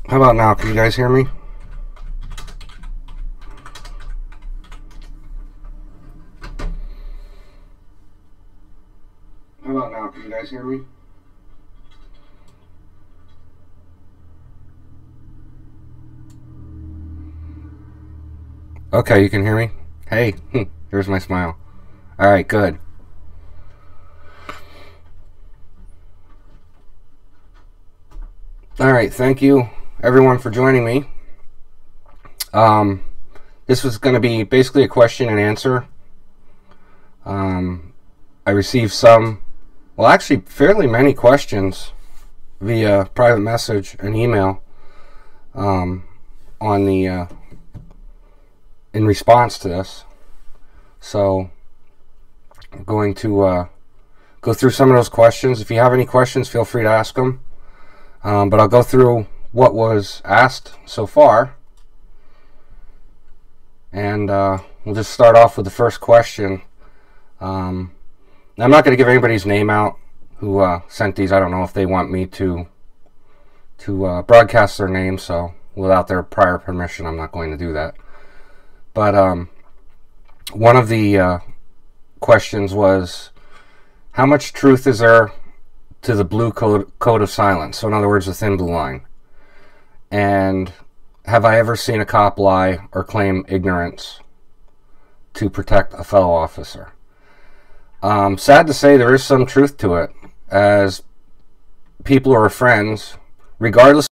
How about now? Can you guys hear me? How about now? Can you guys hear me? Okay, you can hear me? Hey, here's my smile. Alright, good. Alright, thank you everyone for joining me. This was going to be basically a question and answer. I received some, well actually fairly many questions via private message and email on the in response to this. So I'm going to go through some of those questions. If you have any questions, feel free to ask them. But I'll go through what was asked so far. And we'll just start off with the first question. I'm not going to give anybody's name out who sent these. I don't know if they want me to broadcast their name, so without their prior permission, I'm not going to do that. But one of the questions was, how much truth is there to the blue code of silence? So in other words, the thin blue line. And have I ever seen a cop lie or claim ignorance to protect a fellow officer? Sad to say, there is some truth to it, as people who are friends, regardless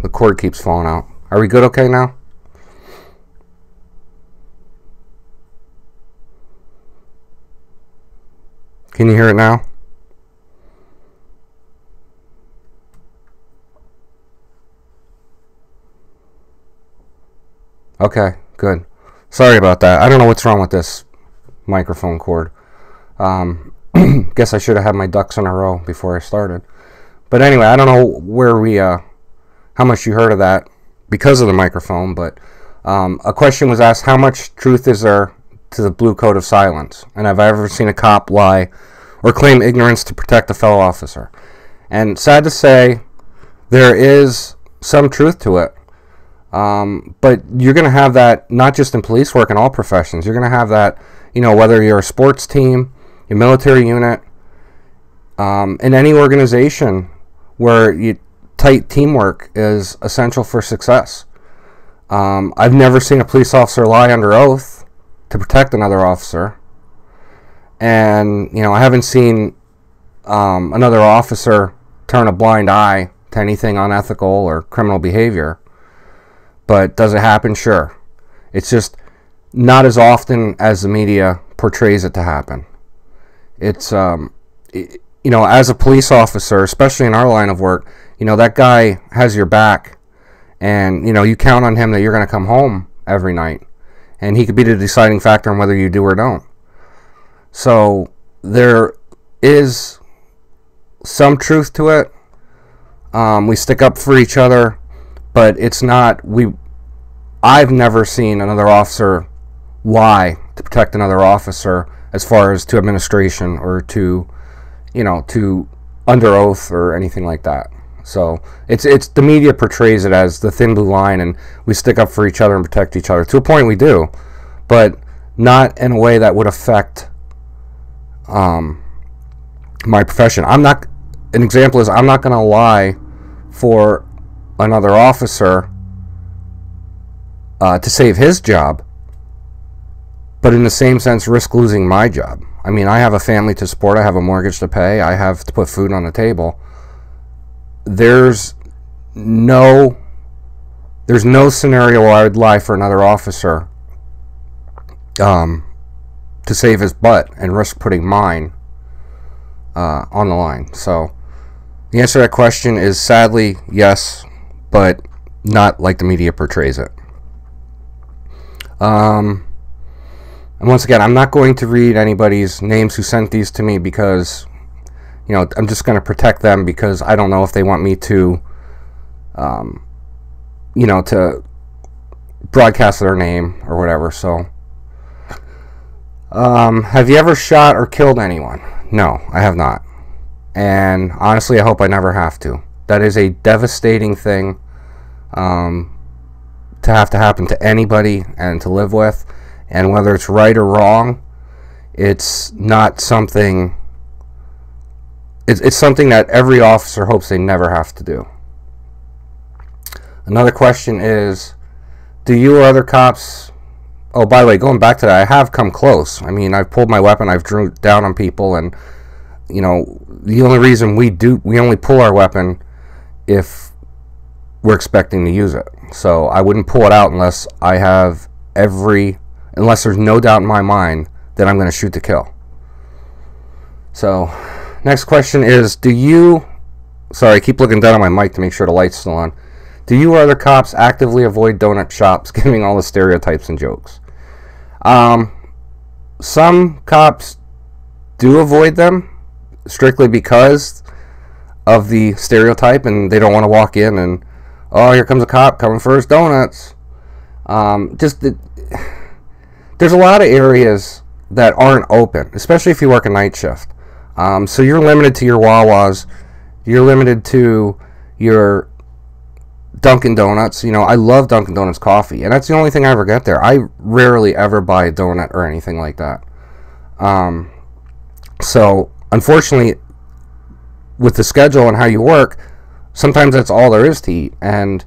the cord keeps falling out. Are we good okay now? Can you hear it now? Okay, good. Sorry about that. I don't know what's wrong with this microphone cord. Guess I should have had my ducks in a row before I started. But anyway, I don't know where we how much you heard of that because of the microphone, but a question was asked, how much truth is there to the blue code of silence? And have I ever seen a cop lie or claim ignorance to protect a fellow officer? And sad to say, there is some truth to it. But you're going to have that not just in police work, in all professions. You're going to have that, whether you're a sports team, your military unit, in any organization where tight teamwork is essential for success. I've never seen a police officer lie under oath to protect another officer. And, I haven't seen another officer turn a blind eye to anything unethical or criminal behavior. But does it happen? Sure. It's just not as often as the media portrays it to happen. It's, as a police officer, especially in our line of work, that guy has your back, and, you count on him that you're going to come home every night, and he could be the deciding factor on whether you do or don't. So there is some truth to it. We stick up for each other, but it's not, I've never seen another officer lie to protect another officer as far as to administration or to under oath or anything like that. So it's the media portrays it as the thin blue line, and we stick up for each other and protect each other. To a point we do, but not in a way that would affect my profession. An example is, I'm not going to lie for another officer to save his job, but in the same sense risk losing my job. I mean, I have a family to support, I have a mortgage to pay, I have to put food on the table. There's no, there's no scenario where I would lie for another officer to save his butt and risk putting mine on the line. So the answer to that question is sadly yes, but not like the media portrays it. And once again, I'm not going to read anybody's names who sent these to me because, you know, I'm just going to protect them because I don't know if they want me to, you know, to broadcast their name or whatever. So, have you ever shot or killed anyone? No, I have not. And honestly, I hope I never have to. That is a devastating thing to have to happen to anybody and to live with. And whether it's right or wrong, it's not something... It's something that every officer hopes they never have to do. Another question is, do you or other cops... Oh, by the way, going back to that, I have come close. I mean, I've pulled my weapon, I've drew down on people, and, you know, the only reason we only pull our weapon if we're expecting to use it. So I wouldn't pull it out unless unless there's no doubt in my mind that I'm going to shoot to kill. So, next question is, sorry, I keep looking down on my mic to make sure the light's still on. Do you or other cops actively avoid donut shops giving all the stereotypes and jokes? Some cops do avoid them strictly because of the stereotype, and they don't want to walk in and, oh, here comes a cop coming for his donuts. There's a lot of areas that aren't open, especially if you work a night shift. So you're limited to your Wawas, you're limited to your Dunkin' Donuts. You know, I love Dunkin' Donuts coffee, and that's the only thing I ever get there. I rarely ever buy a donut or anything like that. So, unfortunately, with the schedule and how you work, sometimes that's all there is to eat. And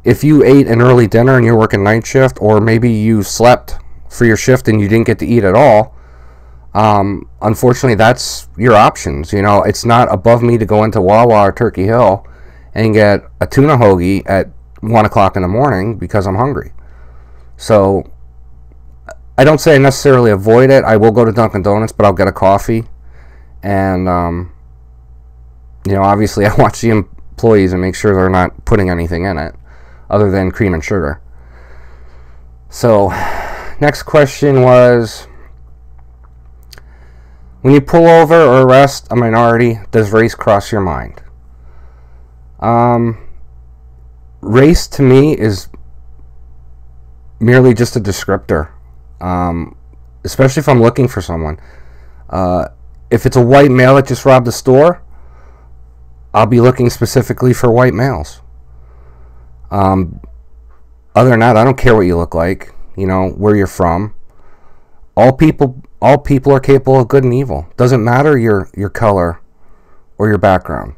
if you ate an early dinner and you're working night shift, or maybe you slept for your shift and you didn't get to eat at all, unfortunately, that's your options. You know, it's not above me to go into Wawa or Turkey Hill and get a tuna hoagie at 1 o'clock in the morning because I'm hungry. So I don't say I necessarily avoid it. I will go to Dunkin' Donuts, but I'll get a coffee. And, you know, obviously I watch the employees and make sure they're not putting anything in it other than cream and sugar. So, next question was, when you pull over or arrest a minority, does race cross your mind? Race to me is merely just a descriptor, especially if I'm looking for someone. If it's a white male that just robbed a store, I'll be looking specifically for white males. Other than that, I don't care what you look like, you know, where you're from. All people are capable of good and evil. Doesn't matter your color or your background.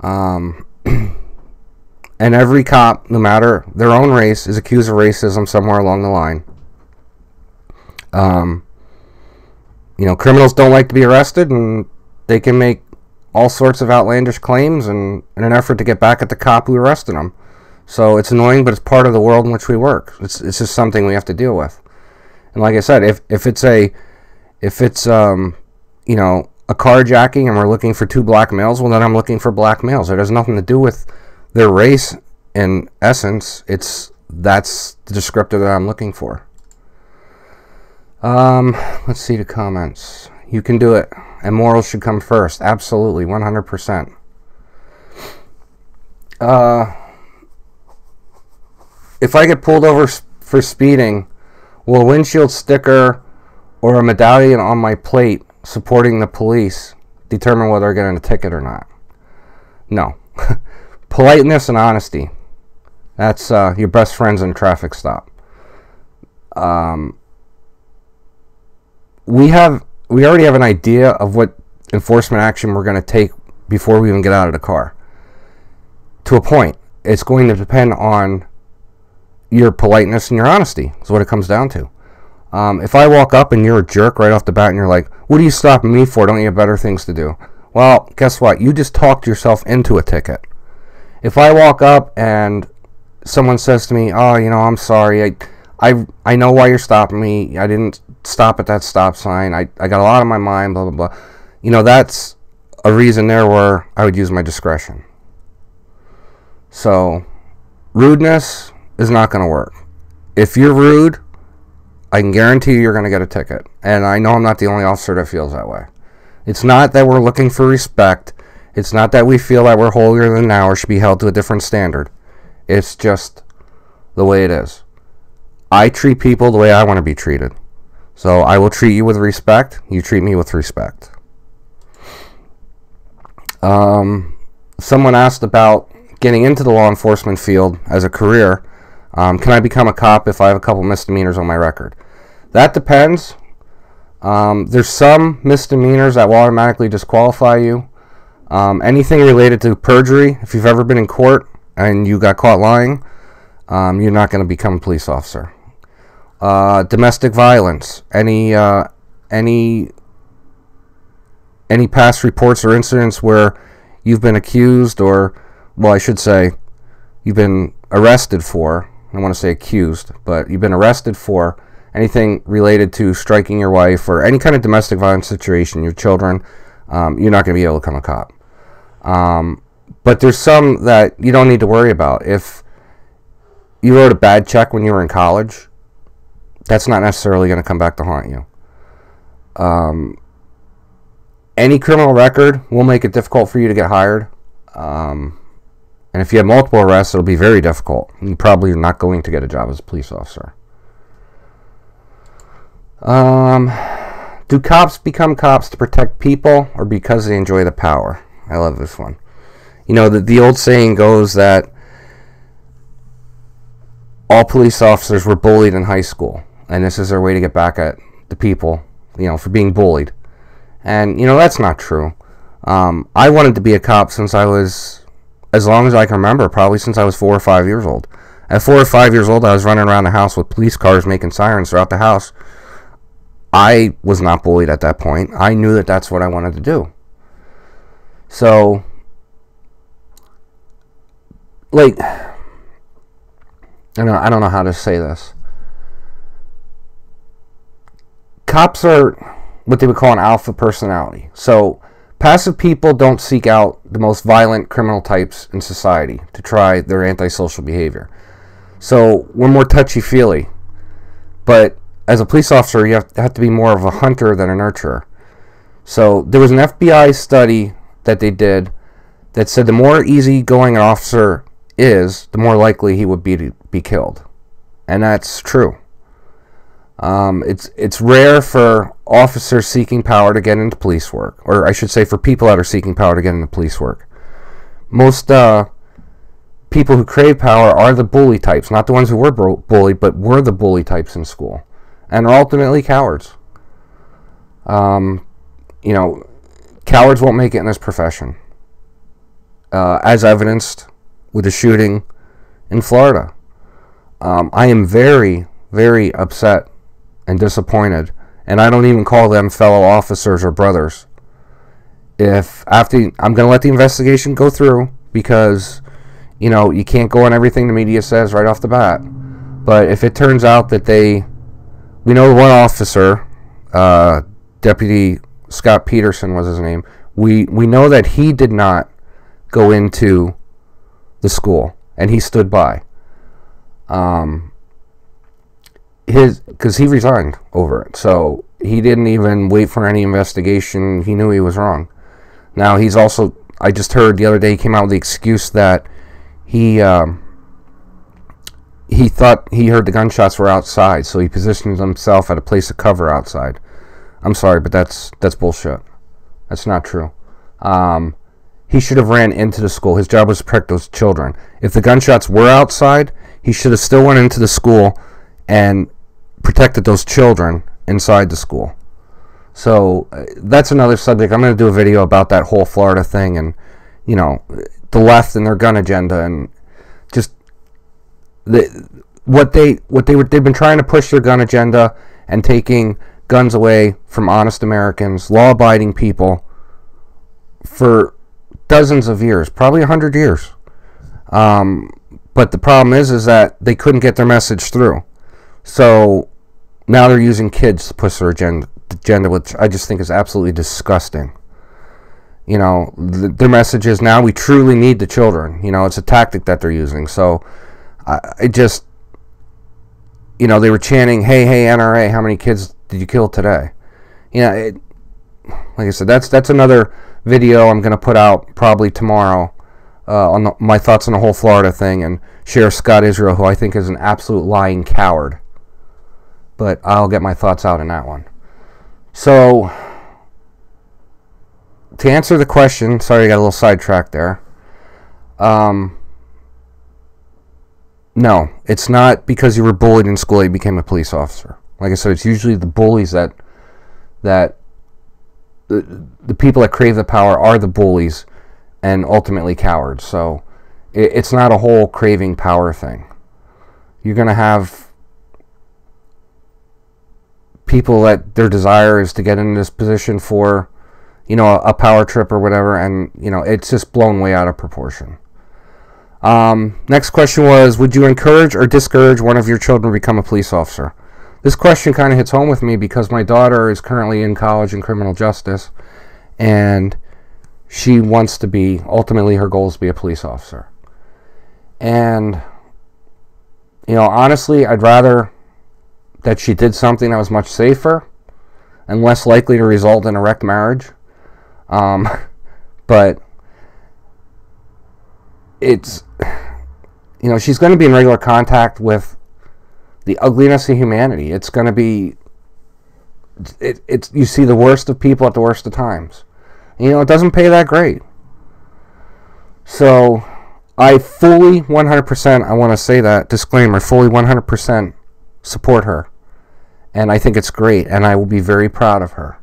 And every cop, no matter their own race, is accused of racism somewhere along the line. You know, criminals don't like to be arrested, and they can make all sorts of outlandish claims in an effort to get back at the cop who arrested them. So it's annoying, but it's part of the world in which we work. It's just something we have to deal with. And like I said, if it's you know, a carjacking and we're looking for 2 black males, well, then I'm looking for black males. It has nothing to do with their race in essence. That's the descriptor that I'm looking for. Let's see the comments. You can do it, and morals should come first. Absolutely, 100%. If I get pulled over for speeding, will a windshield sticker or a medallion on my plate supporting the police determine whether I get in a ticket or not? No. Politeness and honesty. That's your best friends in a traffic stop. We already have an idea of what enforcement action we're going to take before we even get out of the car. To a point. It's going to depend on your politeness and your honesty, is what it comes down to. If I walk up and you're a jerk right off the bat and you're like, what are you stopping me for? Don't you have better things to do? Well, guess what? You just talked yourself into a ticket. If I walk up and someone says to me, "Oh, I'm sorry. I know why you're stopping me. I didn't stop at that stop sign. I got a lot on my mind, blah, blah, blah." That's a reason there where I would use my discretion. So, rudeness is not going to work. If you're rude, I can guarantee you're going to get a ticket. And I know I'm not the only officer that feels that way. It's not that we're looking for respect. It's not that we feel that we're holier than thou or should be held to a different standard. It's just the way it is. I treat people the way I want to be treated. So I will treat you with respect. You treat me with respect. Someone asked about getting into the law enforcement field as a career. Can I become a cop if I have a couple misdemeanors on my record? That depends. There's some misdemeanors that will automatically disqualify you. Anything related to perjury, if you've ever been in court and you got caught lying, you're not going to become a police officer. Domestic violence, any past reports or incidents where you've been accused or, well, I should say, you've been arrested for, I don't want to say accused, but you've been arrested for anything related to striking your wife or any kind of domestic violence situation, your children, you're not going to be able to become a cop. But there's some that you don't need to worry about. If you wrote a bad check when you were in college, that's not necessarily going to come back to haunt you. Any criminal record will make it difficult for you to get hired. And if you have multiple arrests, it'll be very difficult. You probably are not going to get a job as a police officer. Do cops become cops to protect people or because they enjoy the power? I love this one. The old saying goes that all police officers were bullied in high school, and this is their way to get back at the people, for being bullied. And, that's not true. I wanted to be a cop since I was, as long as I can remember, probably since I was 4 or 5 years old. At 4 or 5 years old, I was running around the house with police cars making sirens throughout the house. I was not bullied at that point. I knew that that's what I wanted to do. So, I don't know how to say this. Cops are what they would call an alpha personality. So, passive people don't seek out the most violent criminal types in society to try their antisocial behavior. So, we're more touchy-feely. But as a police officer, you have to be more of a hunter than a nurturer. So, there was an FBI study that they did that said the more easygoing an officer is, the more likely he would be to be killed. And that's true. It's rare for officers seeking power to get into police work, or I should say for people that are seeking power to get into police work. Most people who crave power are the bully types, not the ones who were bullied, but were the bully types in school, and are ultimately cowards. Cowards won't make it in this profession, as evidenced with the shooting in Florida. I am very, very upset and disappointed, and I don't even call them fellow officers or brothers. I'm going to let the investigation go through, because you can't go on everything the media says right off the bat. But if it turns out that we know one officer, Deputy Scott Peterson was his name, we know that he did not go into the school, and he stood by. Because he resigned over it, so he didn't even wait for any investigation. He knew he was wrong. Now he's also, I just heard the other day, he came out with the excuse that he thought he heard the gunshots were outside, so he positioned himself at a place of cover outside. I'm sorry, but that's bullshit. That's not true. He should have ran into the school. His job was to protect those children. If the gunshots were outside, he should have still went into the school and protected those children inside the school. So that's another subject. I'm going to do a video about that whole Florida thing, and the left and their gun agenda, and just they've been trying to push their gun agenda and taking guns away from honest Americans, law-abiding people, for dozens of years, probably 100 years. But the problem is that they couldn't get their message through. So now they're using kids to push their agenda, which I just think is absolutely disgusting. You know, their message is now we truly need the children. You know, it's a tactic that they're using. So I just, you know, they were chanting, "Hey, hey, NRA, how many kids did you kill today?" You know, like I said, that's another video I'm going to put out probably tomorrow on my thoughts on the whole Florida thing, and Sheriff Scott Israel, who I think is an absolute lying coward. But I'll get my thoughts out in that one. So, to answer the question, sorry I got a little sidetracked there. No, it's not because you were bullied in school you became a police officer. Like I said, it's usually the bullies that the people that crave the power are the bullies and ultimately cowards. So it's not a whole craving power thing. You're going to have people that their desire is to get into this position for, you know, a power trip or whatever, and, you know, it's just blown way out of proportion. Next question was, would you encourage or discourage one of your children to become a police officer? This question kind of hits home with me because my daughter is currently in college in criminal justice, and she wants to be, ultimately her goal is to be a police officer. And, you know, honestly, I'd rather that she did something that was much safer and less likely to result in a wrecked marriage. But it's, you know, she's going to be in regular contact with the ugliness of humanity. It's going to be, it's you see the worst of people at the worst of times. You know, it doesn't pay that great. So I fully 100%, I want to say that, disclaimer, fully 100% support her. And I think it's great, and I will be very proud of her.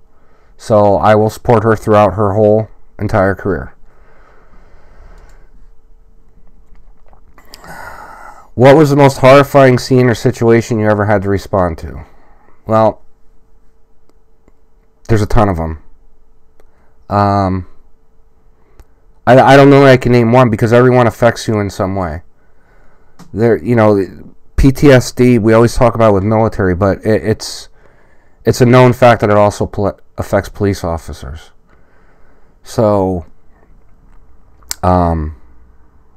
So I will support her throughout her whole entire career. What was the most horrifying scene or situation you ever had to respond to? Well, there's a ton of them. I don't know that I can name one because everyone affects you in some way. There, you know, PTSD we always talk about with military, but it's a known fact that it also affects police officers. So, you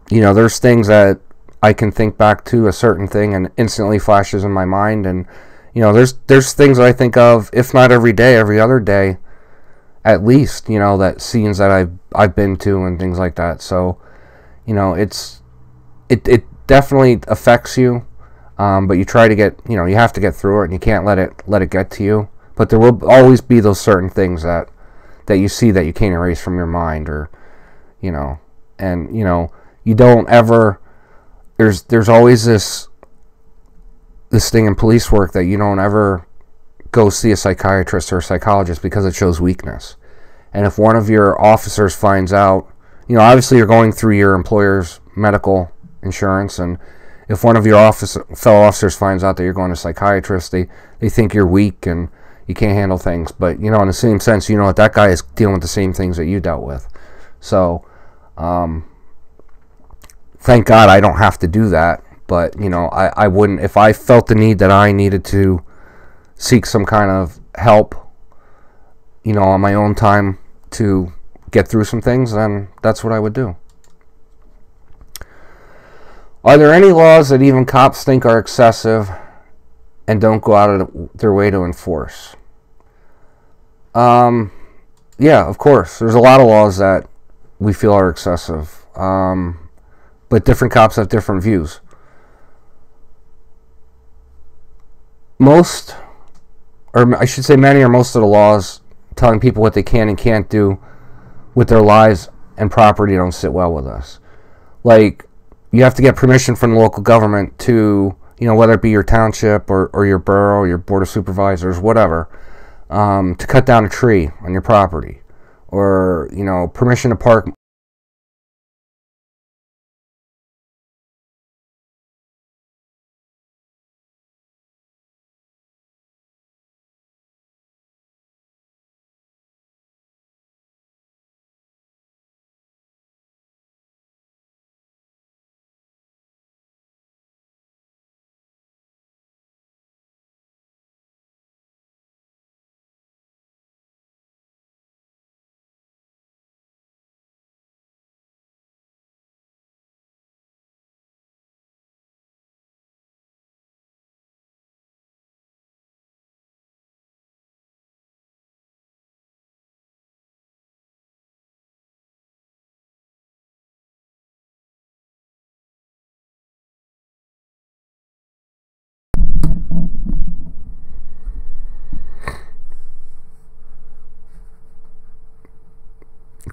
know, there's things that I can think back to a certain thing and instantly flashes in my mind, and you know, there's things that I think of, if not every day, every other day, at least, you know, that scenes that I've been to and things like that. So, you know, it definitely affects you, but you try to get, you know, you have to get through it, and you can't let it get to you. But there will always be those certain things that you see that you can't erase from your mind, or, you know, and you know, you don't ever. There's always this thing in police work that you don't ever go see a psychiatrist or a psychologist because it shows weakness. And if one of your officers finds out, you know, obviously you're going through your employer's medical insurance, and if one of your fellow officers finds out that you're going to a psychiatrist, they think you're weak and you can't handle things. But, you know, in the same sense, you know that guy is dealing with the same things that you dealt with. So, thank God I don't have to do that. But, you know, I wouldn't, if I felt the need that I needed to seek some kind of help, you know, on my own time to get through some things, then that's what I would do. Are there any laws that even cops think are excessive and don't go out of their way to enforce? Yeah, of course. There's a lot of laws that we feel are excessive. But different cops have different views. Most, or I should say many or most of the laws telling people what they can and can't do with their lives and property don't sit well with us. Like, you have to get permission from the local government to, you know, whether it be your township or your borough, or your board of supervisors, whatever, to cut down a tree on your property, or, you know, permission to park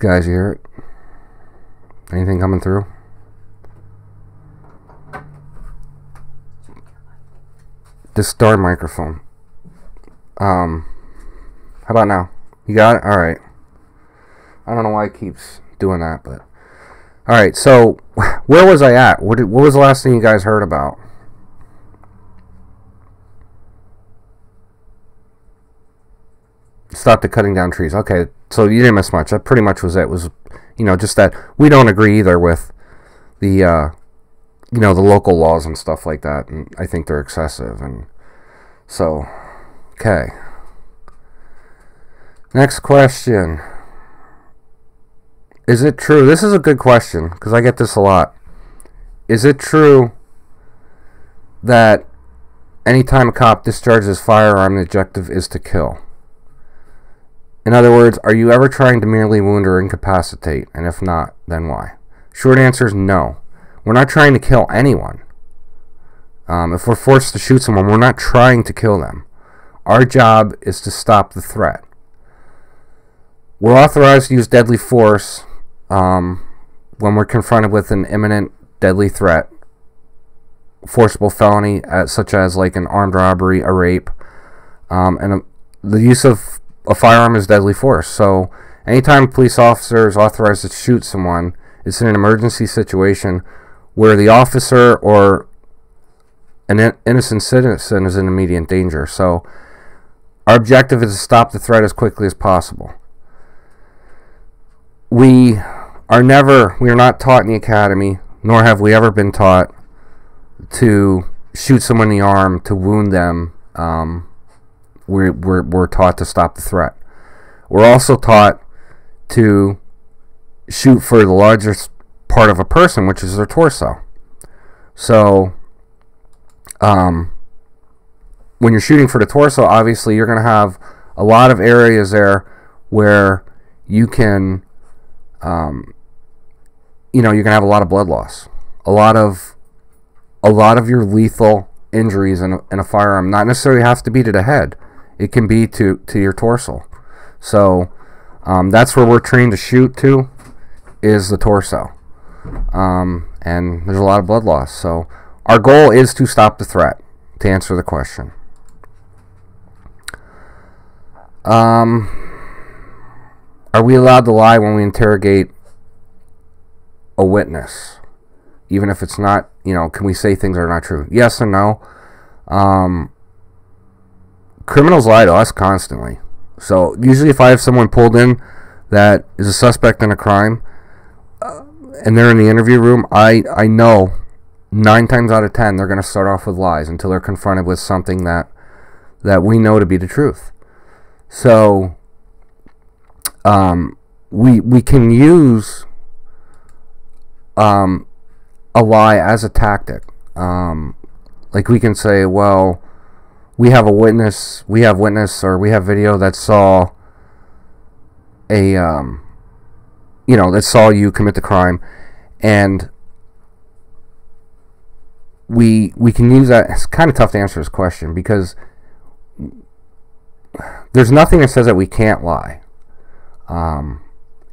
You guys hear it? Anything coming through? This darn microphone. How about now? You got it? Alright. I don't know why it keeps doing that, but... Alright, so, where was I at? What was the last thing you guys heard about? Stop the cutting down trees. Okay, so you didn't miss much. That pretty much was it. It was, just that we don't agree either with the, the local laws and stuff like that. And I think they're excessive. And so, okay. Next question. Is it true? This is a good question because I get this a lot. Is it true that anytime a cop discharges a firearm, the objective is to kill? In other words, are you ever trying to merely wound or incapacitate? And if not, then why? Short answer is no. We're not trying to kill anyone. If we're forced to shoot someone, we're not trying to kill them. Our job is to stop the threat. We're authorized to use deadly force when we're confronted with an imminent deadly threat, forcible felony, such as like an armed robbery, a rape, and the use of a firearm is deadly force. So anytime a police officer is authorized to shoot someone, it's in an emergency situation where the officer or an innocent citizen is in immediate danger. So our objective is to stop the threat as quickly as possible. We are not taught in the academy, nor have we ever been taught to shoot someone in the arm, to wound them. We're taught to stop the threat. We're also taught to shoot for the largest part of a person, which is their torso. So, when you're shooting for the torso, obviously you're going to have a lot of areas there where you can, you're going to have a lot of blood loss. A lot of your lethal injuries in a firearm not necessarily have to be to the head. It can be to your torso. So that's where we're trained to shoot to, is the torso. And there's a lot of blood loss. So our goal is to stop the threat, to answer the question. Are we allowed to lie when we interrogate a witness? Even if it's not, can we say things that are not true? Yes and no. Criminals lie to us constantly. So usually if I have someone pulled in that is a suspect in a crime, and they're in the interview room, I know 9 times out of 10 they're going to start off with lies until they're confronted with something that we know to be the truth. So we can use a lie as a tactic. Like we can say, well, we have witness, or we have video that saw that saw you commit the crime, and we can use that. It's kind of tough to answer this question because there's nothing that says that we can't lie.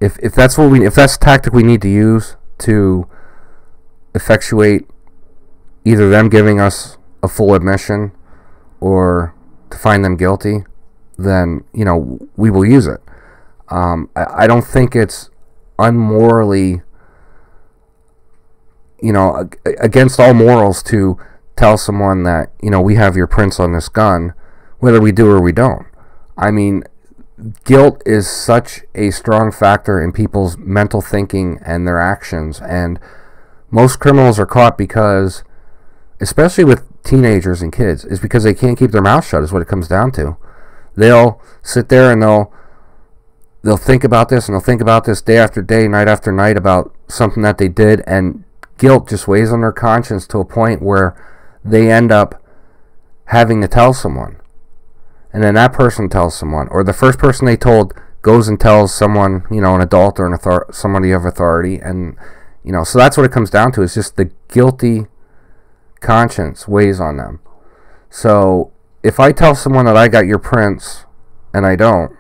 If that's the tactic we need to use to effectuate either them giving us a full admission or to find them guilty, then we will use it. I don't think it's unmorally, against all morals to tell someone that we have your prints on this gun, whether we do or we don't. I mean, guilt is such a strong factor in people's mental thinking and their actions, and most criminals are caught because, especially with teenagers and kids, is because they can't keep their mouth shut, is what it comes down to. They'll sit there and they'll think about this, and they'll think about this day after day, night after night, about something that they did, and guilt just weighs on their conscience to a point where they end up having to tell someone. And then that person tells someone, or the first person they told goes and tells someone, an adult or somebody of authority, and so that's what it comes down to. It's just the guilty conscience weighs on them. So if I tell someone that I got your prints and I don't,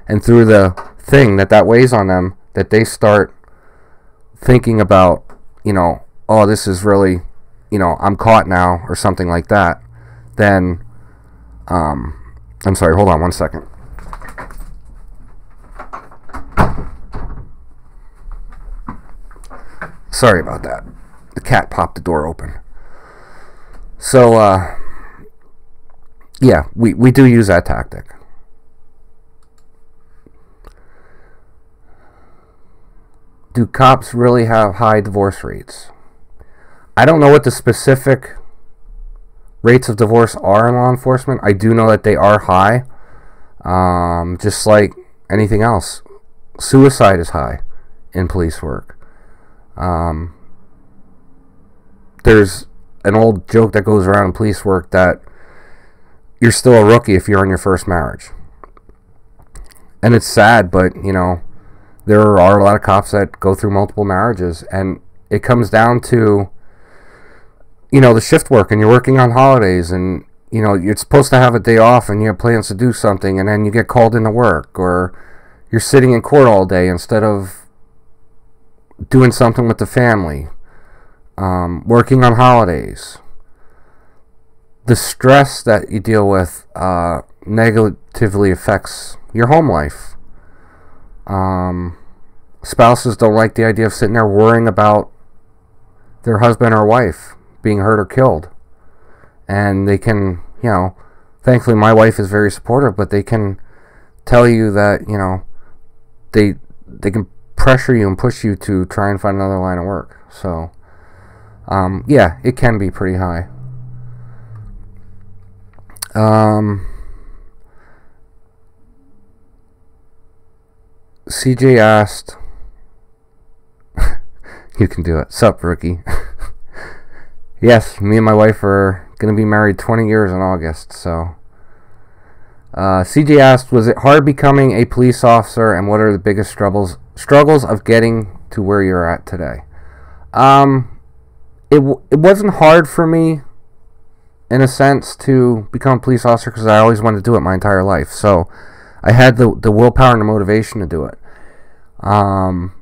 and through the thing that weighs on them, that they start thinking about, oh, this is really, I'm caught now or something like that, then, I'm sorry, hold on one second. Sorry about that. The cat popped the door open. So, yeah, we do use that tactic. Do cops really have high divorce rates? I don't know what the specific rates of divorce are in law enforcement. I do know that they are high. Just like anything else. Suicide is high in police work. There's an old joke that goes around in police work that you're still a rookie if you're in your first marriage. And it's sad, but, there are a lot of cops that go through multiple marriages, and it comes down to, the shift work, and you're working on holidays, and, you're supposed to have a day off, and you have plans to do something, and then you get called into work, or you're sitting in court all day instead of doing something with the family, working on holidays. The stress that you deal with negatively affects your home life. Spouses don't like the idea of sitting there worrying about their husband or wife being hurt or killed. And they can, thankfully my wife is very supportive, but they can tell you that, they can pressure you and push you to try and find another line of work. So, yeah, it can be pretty high. CJ asked, you can do it. Sup, rookie? Yes, me and my wife are going to be married 20 years in August, so. CJ asked, was it hard becoming a police officer, and what are the biggest struggles of getting to where you're at today? It wasn't hard for me, in a sense, to become a police officer, because I always wanted to do it my entire life, so I had the willpower and the motivation to do it. One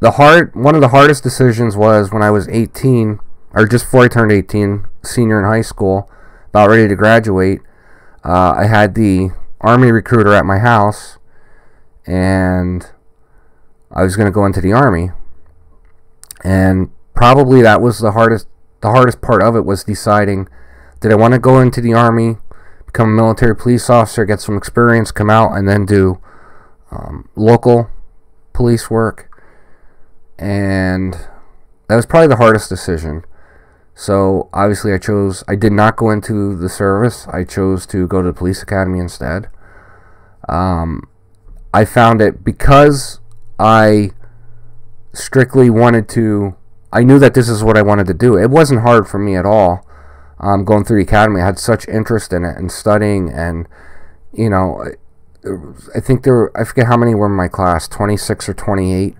of the hardest decisions was when I was 18, or just before I turned 18, senior in high school, about ready to graduate. I had the Army recruiter at my house, and I was going to go into the Army. And probably that was the hardest part of it, was deciding, did I want to go into the Army, become a military police officer, get some experience, come out, and then do local police work. And that was probably the hardest decision. So obviously I did not go into the service. I chose to go to the police academy instead. I found it, because I strictly wanted to, I knew that this is what I wanted to do. It wasn't hard for me at all. Going through the academy, I had such interest in it and studying, and I think I forget how many were in my class, 26 or 28,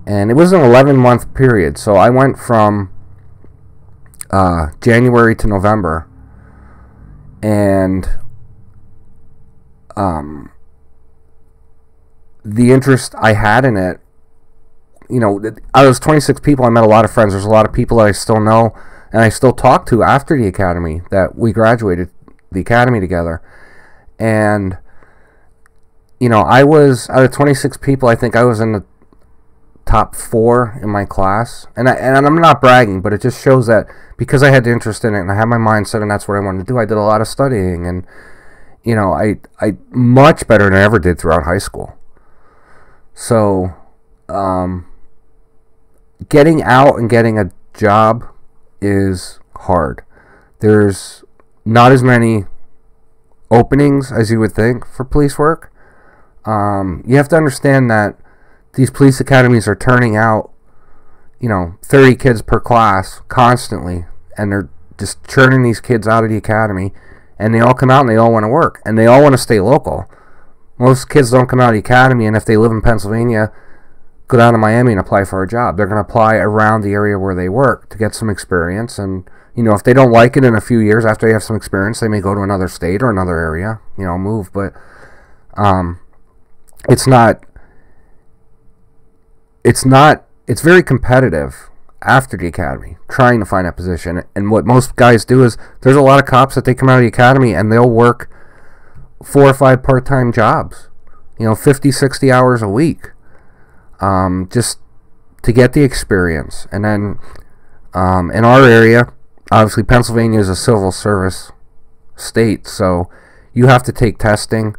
and it was an 11-month period. So I went from January to November, and the interest I had in it, out of those 26 people, I met a lot of friends. There's a lot of people that I still know and I still talk to after the academy, that we graduated the academy together. And I was, out of 26 people, I think I was in the top 4 in my class. And I'm not bragging, but it just shows that because I had the interest in it and I had my mind set and that's what I wanted to do, I did a lot of studying, and I much better than I ever did throughout high school. So getting out and getting a job is hard. There's not as many openings as you would think for police work. You have to understand that these police academies are turning out 30 kids per class constantly, and they're just churning these kids out of the academy, and they all come out and they all want to work, and they all want to stay local. Most kids don't come out of the academy, and if they live in Pennsylvania, go down to Miami and apply for a job. They're going to apply around the area where they work to get some experience, and if they don't like it in a few years after they have some experience, they may go to another state or another area, move. But it's not it's not, it's very competitive after the academy, trying to find that position. And what most guys do is, there's a lot of cops that they come out of the academy and they'll work 4 or 5 part-time jobs, 50, 60 hours a week, just to get the experience. And then in our area, obviously Pennsylvania is a civil service state, so you have to take testing,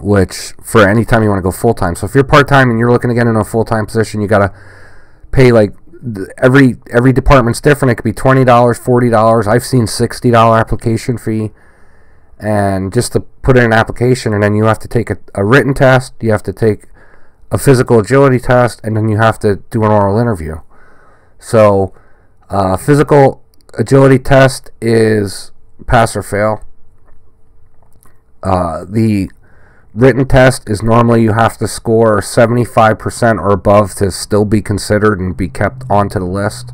which for any time you want to go full-time. So if you're part-time and you're looking to get into a full-time position, you got to pay, like, every department's different. It could be $20, $40. I've seen $60 application fee, and just to put in an application, and then you have to take a written test, you have to take a physical agility test, and then you have to do an oral interview. So physical agility test is pass or fail. The written test is normally you have to score 75% or above to still be considered and be kept onto the list.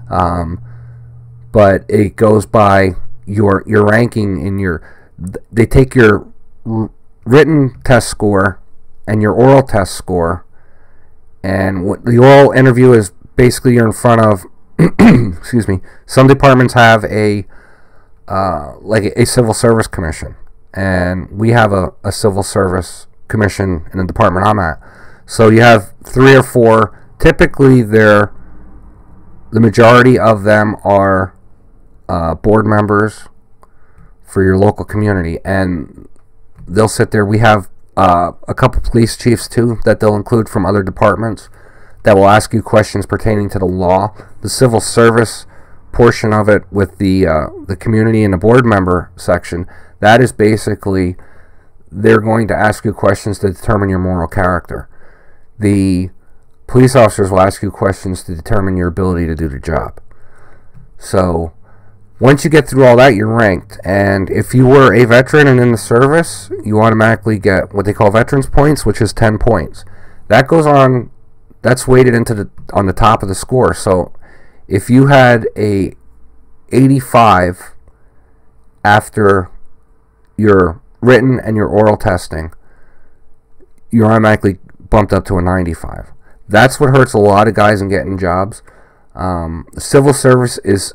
But it goes by your ranking in they take your written test score and your oral test score, and what the oral interview is, basically you're in front of excuse me, some departments have like a civil service commission, and we have a civil service commission in the department I'm at. So you have 3 or 4. Typically, the majority of them are board members for your local community, and they'll sit there. We have a couple police chiefs too that they'll include from other departments that will ask you questions pertaining to the law. The civil service portion of it with the community and the board member section, that is basically, they're going to ask you questions to determine your moral character. The police officers will ask you questions to determine your ability to do the job. So once you get through all that, you're ranked. And if you were a veteran and in the service, you automatically get what they call veterans points, which is 10 points. That goes on, that's weighted into on the top of the score. So if you had a 85 after your written and your oral testing, you're automatically bumped up to a 95. That's what hurts a lot of guys in getting jobs. Civil service is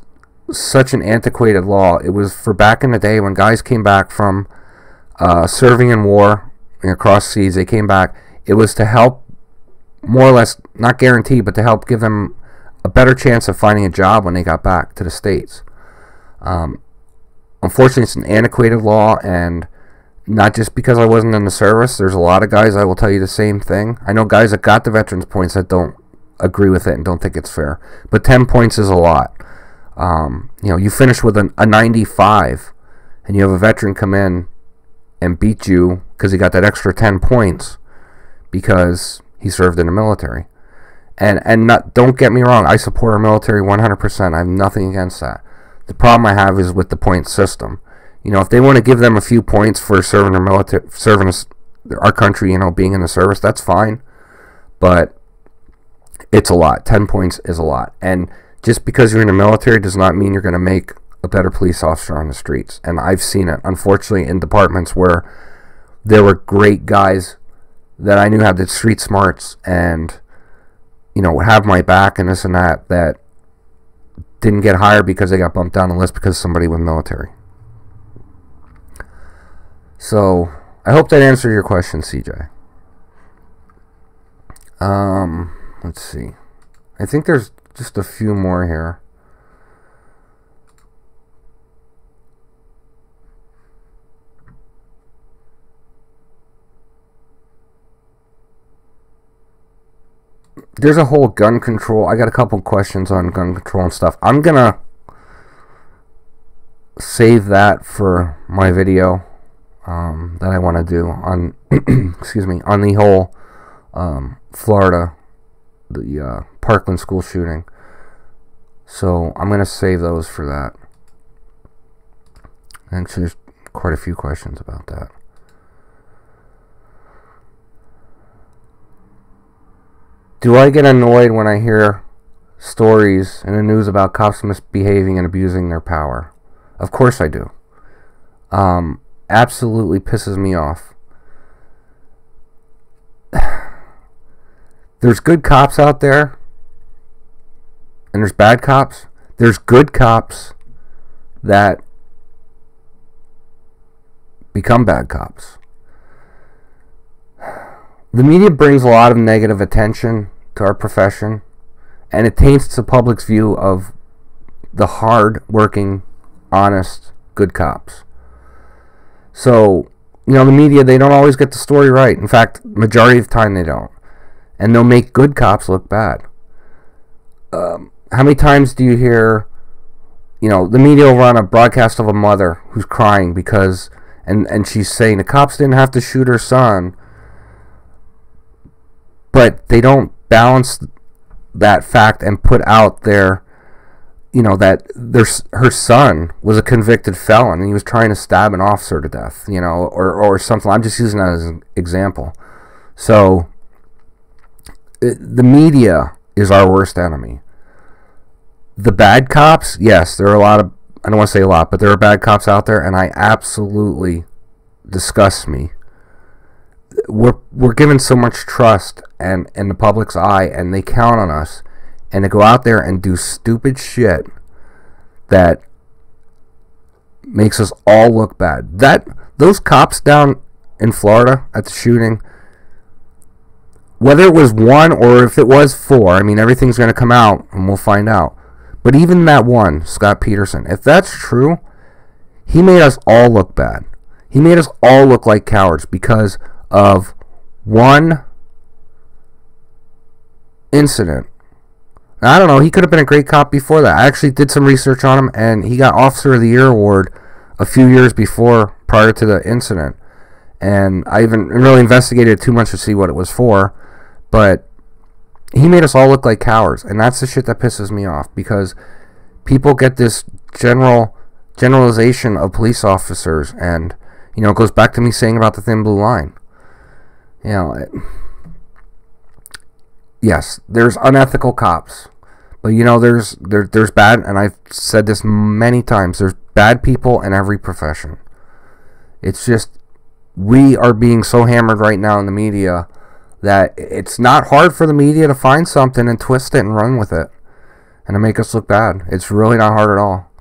such an antiquated law. It was for back in the day when guys came back from serving in war across seas. They came back. It was to help, more or less, not guarantee, but to help give them a better chance of finding a job when they got back to the States. Unfortunately, it's an antiquated law, and not just because I wasn't in the service. There's a lot of guys I will tell you the same thing. I know guys that got the veterans points that don't agree with it and don't think it's fair. But 10 points is a lot. You finish with a 95, and you have a veteran come in and beat you because he got that extra 10 points because he served in the military. And don't get me wrong, I support our military 100%. I have nothing against that. The problem I have is with the point system. If they want to give them a few points for serving their military, serving our country, being in the service, that's fine. But it's a lot. 10 points is a lot. And just because you're in the military does not mean you're going to make a better police officer on the streets. And I've seen it, unfortunately, in departments where there were great guys that I knew had the street smarts and, would have my back and this and that didn't get hired because they got bumped down the list because somebody was military. So, I hope that answered your question, CJ. Let's see. I think there's just a few more here. There's a whole gun control. I got a couple questions on gun control and stuff. I'm gonna save that for my video that I want to do on excuse me, on the whole Florida, the Parkland school shooting. So I'm gonna save those for that. Actually, there's quite a few questions about that. Do I get annoyed when I hear stories in the news about cops misbehaving and abusing their power? Of course I do. Absolutely pisses me off. there's good cops out there, and there's bad cops. There's good cops that become bad cops. The media brings a lot of negative attention to our profession, and it taints the public's view of the hard-working, honest, good cops. So, the media, they don't always get the story right. In fact, majority of the time they don't. And they'll make good cops look bad. How many times do you hear, the media will run a broadcast of a mother who's crying because, and she's saying the cops didn't have to shoot her son, but they don't balance that fact and put out there, that her son was a convicted felon and he was trying to stab an officer to death, or something. I'm just using that as an example. So, the media is our worst enemy. The bad cops, yes, there are a lot of, I don't want to say a lot, but there are bad cops out there, and I absolutely disgust me. We're given so much trust and in the public's eye, and they count on us, and to go out there and do stupid shit that makes us all look bad. Those cops down in Florida at the shooting, whether it was one or if it was four, everything's going to come out and we'll find out. But even that one, Scott Peterson, if that's true, he made us all look bad. He made us all look like cowards because of one incident. Now, I don't know, he could have been a great cop before that. I actually did some research on him, and he got Officer of the Year award a few years prior to the incident. And I even really investigated too much to see what it was for. But he made us all look like cowards, and that's the shit that pisses me off, because people get this generalization of police officers, and it goes back to me saying about the thin blue line. Yes, there's unethical cops, but there's bad, and I've said this many times. There's bad people in every profession. It's just we are being so hammered right now in the media that it's not hard for the media to find something and twist it and run with it and to make us look bad. It's really not hard at all.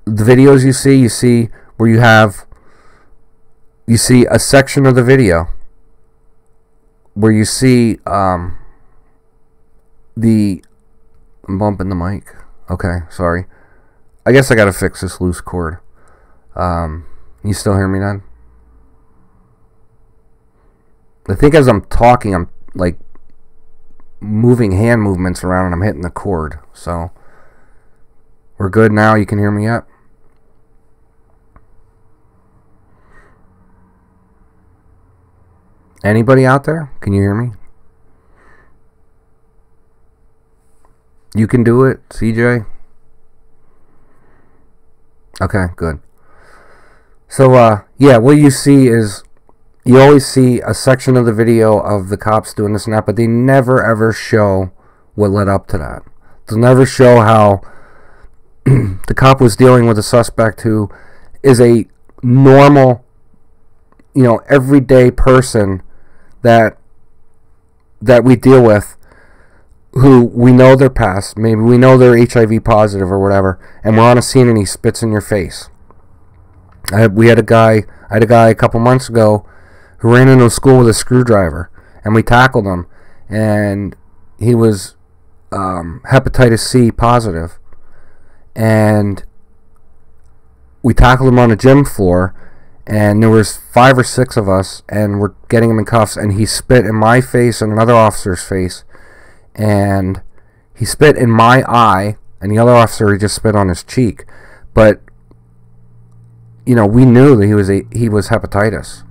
The videos you see where you see a section of the video where you see I'm bumping the mic. Okay, sorry. I guess I gotta fix this loose cord. You still hear me, Dad? I think as I'm talking, I'm like moving hand movements around and I'm hitting the cord. So we're good now. You can hear me yet? Anybody out there? Can you hear me? You can do it, CJ? Okay, good. So, yeah, what you see is, you always see a section of the video of the cops doing this and that, but they never ever show what led up to that. They'll never show how the cop was dealing with a suspect who is a normal, everyday person that we deal with, who we know their past, maybe we know they're HIV positive or whatever, and we're on a scene and he spits in your face. I had a guy a couple months ago who ran into school with a screwdriver, and we tackled him, and he was hepatitis C positive, and we tackled him on a gym floor, and there was 5 or 6 of us, and we're getting him in cuffs, and he spit in my face and another officer's face, and he spit in my eye, and the other officer, he just spit on his cheek. But we knew that he was hepatitis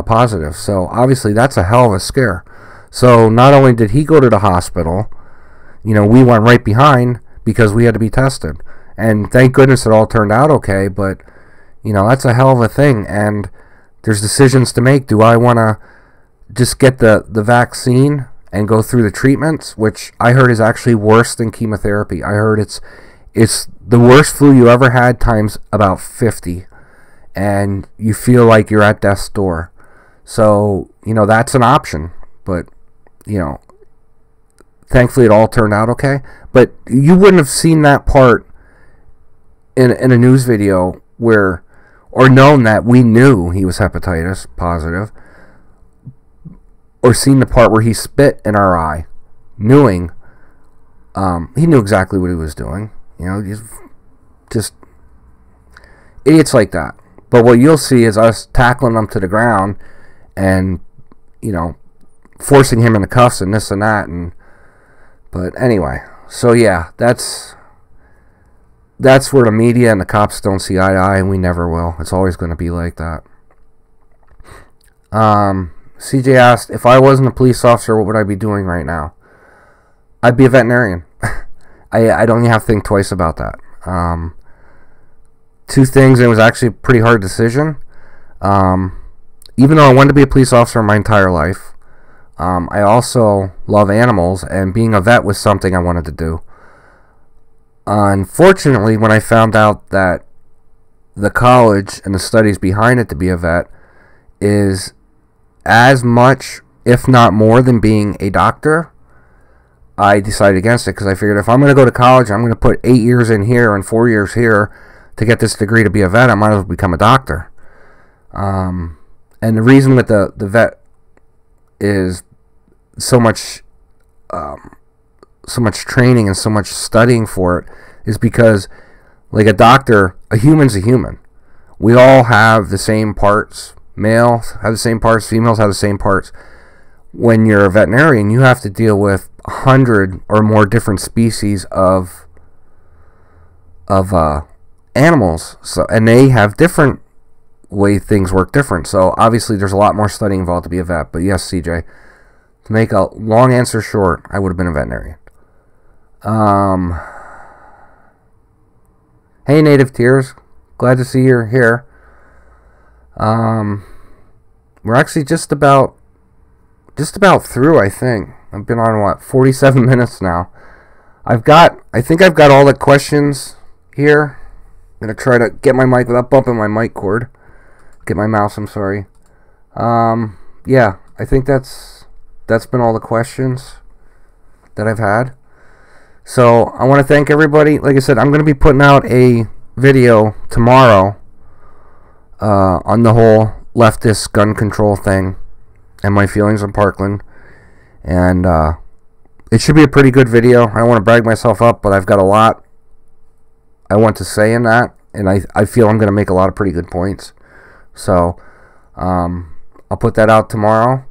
positive, so obviously that's a hell of a scare. So not only did he go to the hospital, we went right behind because we had to be tested, and thank goodness it all turned out okay. But that's a hell of a thing, and there's decisions to make. Do I want to just get the vaccine and go through the treatments, which I heard is actually worse than chemotherapy? I heard it's the worst flu you ever had times about 50, and you feel like you're at death's door. So that's an option, but you know, thankfully it all turned out okay. But you wouldn't have seen that part in a news video where, or known that we knew he was hepatitis positive, or seen the part where he spit in our eye, knowing he knew exactly what he was doing. You know, just idiots like that. But what you'll see is us tackling him to the ground and, you know, forcing him into cuffs and this and that. But anyway, so yeah, that's where the media and the cops don't see eye to eye, and we never will. It's always going to be like that. CJ asked, if I wasn't a police officer, what would I be doing right now? I'd be a veterinarian. I don't even have to think twice about that. Two things, and it was actually a pretty hard decision. Even though I wanted to be a police officer my entire life, I also love animals, and being a vet was something I wanted to do. Unfortunately, when I found out that the college and the studies behind it to be a vet is as much, if not more, than being a doctor, I decided against it, because I figured if I'm going to go to college, I'm going to put 8 years in here and 4 years here to get this degree to be a vet, I might as well become a doctor. And the reason that the vet is so much training and so much studying for it is because, like a doctor, a human's a human. We all have the same parts. Males have the same parts. Females have the same parts. When you're a veterinarian, you have to deal with 100 or more different species of animals. So, and they have different way things work different. So obviously there's a lot more studying involved to be a vet. But yes, CJ, to make a long answer short, I would have been a veterinarian. Hey, Native Tears, glad to see you're here. We're actually just about through, I think. I've been on, what, 47 minutes now. I think I've got all the questions here. I'm going to try to get my mic without bumping my mic cord. Get my mouse, I'm sorry. Yeah, I think that's been all the questions that I've had. So I want to thank everybody. Like I said, I'm going to be putting out a video tomorrow on the whole leftist gun control thing and my feelings on Parkland. And it should be a pretty good video. I don't want to brag myself up, but I've got a lot I want to say in that, and I feel I'm going to make a lot of pretty good points. So I'll put that out tomorrow.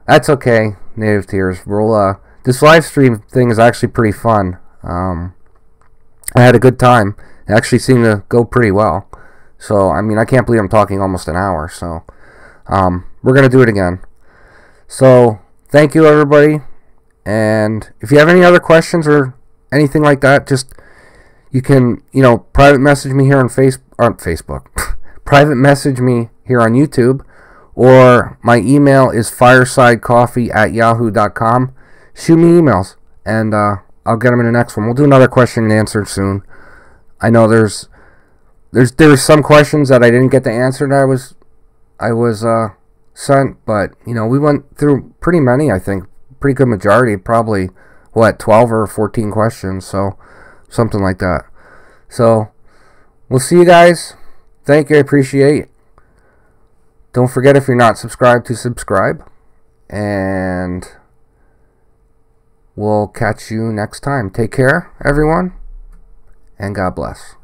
That's okay, Native Tears. This live stream thing is actually pretty fun. I had a good time. It actually seemed to go pretty well. So, I mean, I can't believe I'm talking almost an hour. So, we're going to do it again. So, thank you, everybody. And if you have any other questions or anything like that, just, you can, private message me here on Facebook. Private message me here on YouTube. Or my email is firesidecoffee@yahoo.com. Shoot me emails, and I'll get them in the next one. We'll do another question and answer soon. I know there's some questions that I didn't get to answer that I was sent, but we went through pretty many. I think pretty good majority, probably 12 or 14 questions, so something like that. So we'll see you guys. Thank you, I appreciate. Don't forget, if you're not subscribed, to subscribe, and we'll catch you next time. Take care, everyone, and God bless.